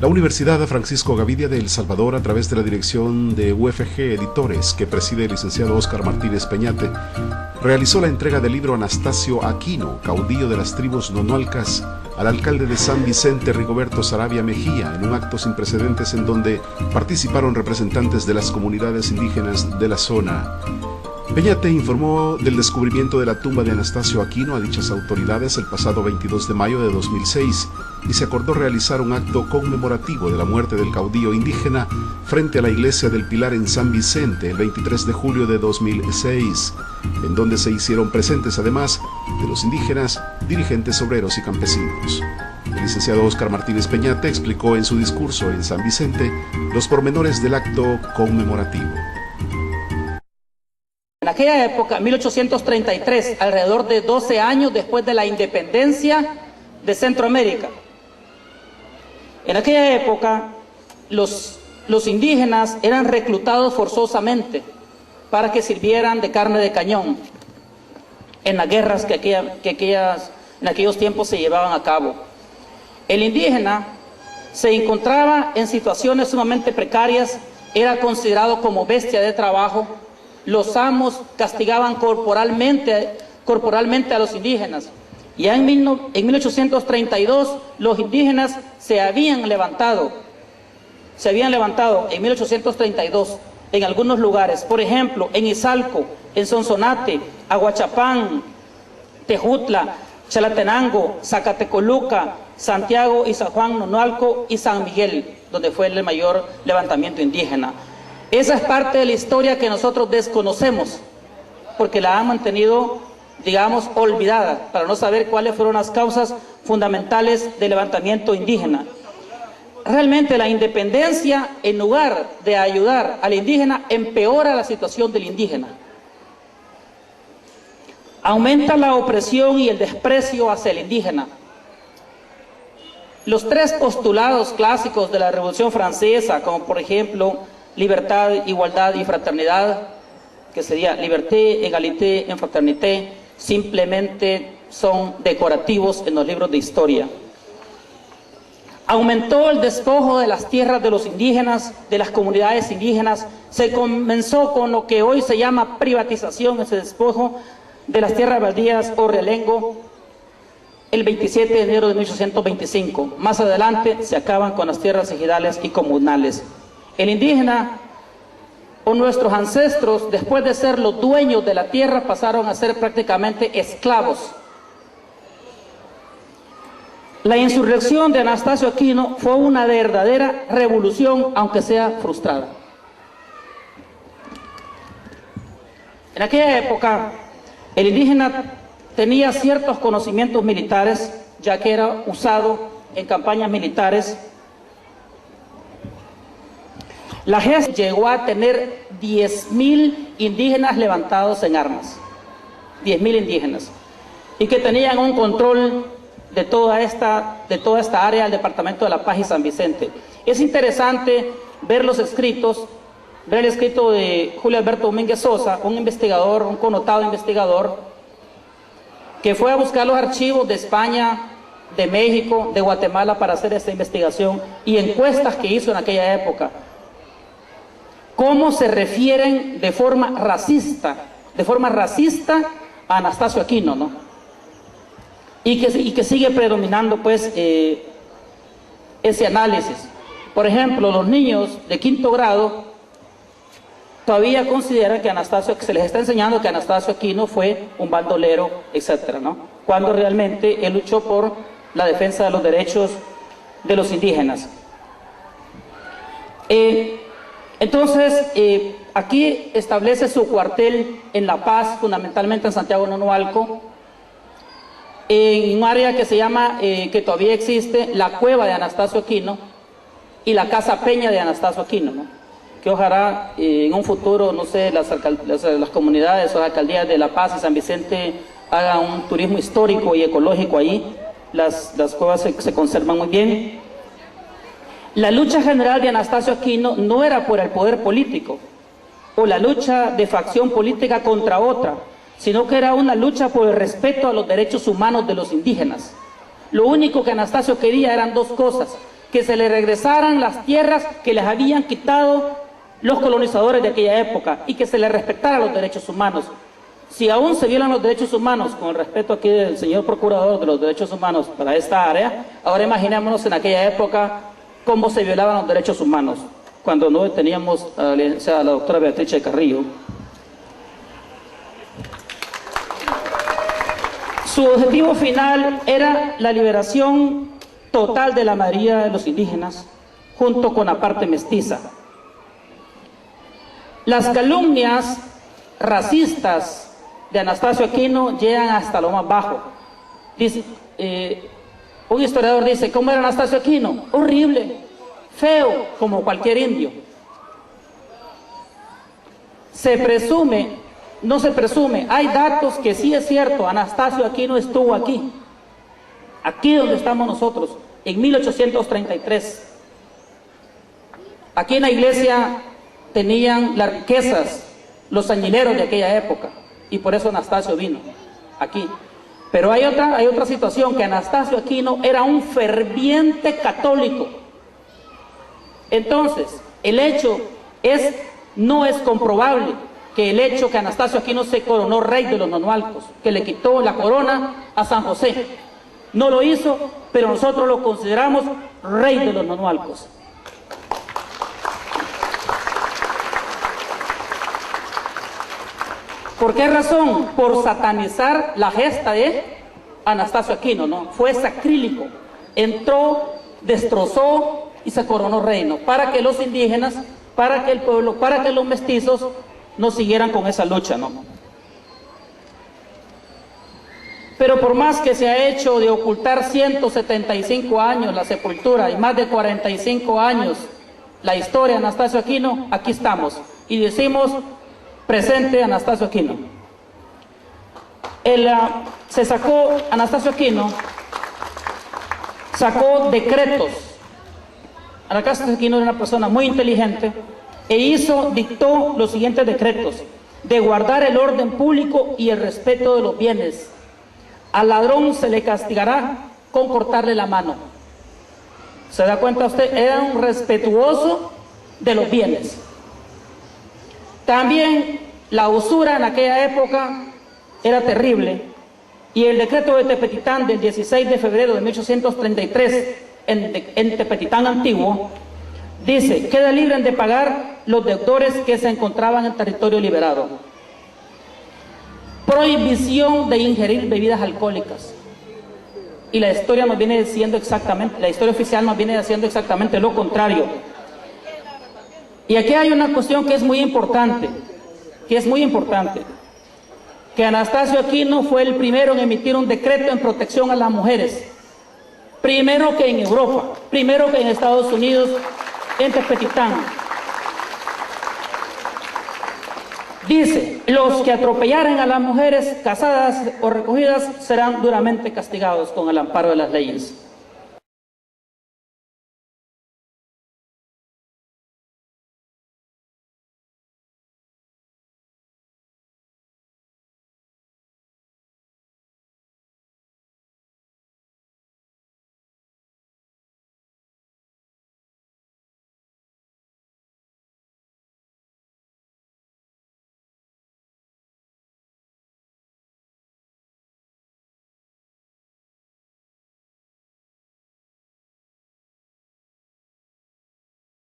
La Universidad Francisco Gavidia de El Salvador, a través de la dirección de UFG Editores, que preside el licenciado Óscar Martínez Peñate, realizó la entrega del libro Anastasio Aquino, caudillo de las tribus nonualcas, al alcalde de San Vicente, Rigoberto Saravia Mejía, en un acto sin precedentes en donde participaron representantes de las comunidades indígenas de la zona. Peñate informó del descubrimiento de la tumba de Anastasio Aquino a dichas autoridades el pasado 22 de mayo de 2006 y se acordó realizar un acto conmemorativo de la muerte del caudillo indígena frente a la iglesia del Pilar en San Vicente el 23 de julio de 2006, en donde se hicieron presentes además de los indígenas, dirigentes obreros y campesinos. El licenciado Óscar Martínez Peñate explicó en su discurso en San Vicente los pormenores del acto conmemorativo. En aquella época, 1833, alrededor de 12 años después de la independencia de Centroamérica, en aquella época los indígenas eran reclutados forzosamente para que sirvieran de carne de cañón en las guerras que en aquellos tiempos se llevaban a cabo. El indígena se encontraba en situaciones sumamente precarias, era considerado como bestia de trabajo. Los amos castigaban corporalmente a los indígenas. Ya en 1832 los indígenas se habían levantado en 1832 en algunos lugares, por ejemplo en Izalco, en Sonsonate, Aguachapán, Tejutla, Chalatenango, Zacatecoluca, Santiago y San Juan Nonualco y San Miguel, donde fue el mayor levantamiento indígena. Esa es parte de la historia que nosotros desconocemos, porque la han mantenido, digamos, olvidada, para no saber cuáles fueron las causas fundamentales del levantamiento indígena. Realmente la independencia, en lugar de ayudar al indígena, empeora la situación del indígena. Aumenta la opresión y el desprecio hacia el indígena. Los tres postulados clásicos de la Revolución Francesa, como por ejemplo libertad, igualdad y fraternidad, que sería liberté, égalité, en fraternité, simplemente son decorativos en los libros de historia. Aumentó el despojo de las tierras de los indígenas, de las comunidades indígenas. Se comenzó con lo que hoy se llama privatización, ese despojo de las tierras baldías o realengo, el 27 de enero de 1825. Más adelante se acaban con las tierras ejidales y comunales. El indígena o nuestros ancestros, después de ser los dueños de la tierra, pasaron a ser prácticamente esclavos. La insurrección de Anastasio Aquino fue una verdadera revolución, aunque sea frustrada. En aquella época, el indígena tenía ciertos conocimientos militares, ya que era usado en campañas militares. La GES llegó a tener 10.000 indígenas levantados en armas, 10.000 indígenas, y que tenían un control de toda esta área del Departamento de La Paz y San Vicente. Es interesante ver los escritos, ver el escrito de Julio Alberto Domínguez Sosa, un investigador, un connotado investigador, que fue a buscar los archivos de España, de México, de Guatemala para hacer esta investigación y encuestas que hizo en aquella época. Cómo se refieren de forma racista a Anastasio Aquino, ¿no? Y que sigue predominando pues ese análisis. Por ejemplo, los niños de 5º grado todavía consideran que se les está enseñando que Anastasio Aquino fue un bandolero, etcétera, ¿no? Cuando realmente él luchó por la defensa de los derechos de los indígenas. Entonces, aquí establece su cuartel en La Paz, fundamentalmente en Santiago Nonualco, en un área que se llama, que todavía existe, la cueva de Anastasio Aquino y la casa Peña de Anastasio Aquino, ¿no? Que ojalá en un futuro, no sé, las comunidades o las alcaldías de La Paz y San Vicente hagan un turismo histórico y ecológico ahí. Las cuevas se conservan muy bien. La lucha general de Anastasio Aquino no era por el poder político o la lucha de facción política contra otra, sino que era una lucha por el respeto a los derechos humanos de los indígenas. Lo único que Anastasio quería eran dos cosas: que se le regresaran las tierras que les habían quitado los colonizadores de aquella época y que se les respetaran los derechos humanos. Si aún se violan los derechos humanos, con el respeto aquí del señor procurador de los derechos humanos para esta área, ahora imaginémonos en aquella época cómo se violaban los derechos humanos, cuando no teníamos a la doctora Beatriz Carrillo. Su objetivo final era la liberación total de la mayoría de los indígenas, junto con la parte mestiza. Las calumnias racistas de Anastasio Aquino llegan hasta lo más bajo. Dice, un historiador dice, ¿cómo era Anastasio Aquino? Horrible, feo, como cualquier indio. Se presume, no se presume, hay datos que sí es cierto, Anastasio Aquino estuvo aquí donde estamos nosotros, en 1833. Aquí en la iglesia tenían las riquezas, los añileros de aquella época, y por eso Anastasio vino aquí. Pero hay otra situación, que Anastasio Aquino era un ferviente católico. Entonces, el hecho no es comprobable que el hecho que Anastasio Aquino se coronó rey de los nonualcos, que le quitó la corona a San José. No lo hizo, pero nosotros lo consideramos rey de los nonualcos. ¿Por qué razón? Por satanizar la gesta de Anastasio Aquino, ¿no? Fue sacrílico. Entró, destrozó y se coronó reino, para que los indígenas, para que el pueblo, para que los mestizos no siguieran con esa lucha, ¿no? Pero por más que se ha hecho de ocultar 175 años la sepultura y más de 45 años la historia de Anastasio Aquino, aquí estamos y decimos presente Anastasio Aquino. Anastasio Aquino sacó decretos. Anastasio Aquino era una persona muy inteligente e dictó los siguientes decretos: de guardar el orden público y el respeto de los bienes. Al ladrón se le castigará con cortarle la mano. ¿Se da cuenta usted? Era un respetuoso de los bienes. También la usura en aquella época era terrible, y el decreto de Tepetitán del 16 de febrero de 1833 en Tepetitán antiguo dice: queda libre de pagar los deudores que se encontraban en territorio liberado. Prohibición de ingerir bebidas alcohólicas. Y la historia nos viene diciendo exactamente, la historia oficial nos viene diciendo exactamente lo contrario. Y aquí hay una cuestión que es muy importante, que Anastasio Aquino fue el primero en emitir un decreto en protección a las mujeres, primero que en Europa, primero que en Estados Unidos, en Tepetitán. Dice: los que atropellaren a las mujeres casadas o recogidas serán duramente castigados con el amparo de las leyes.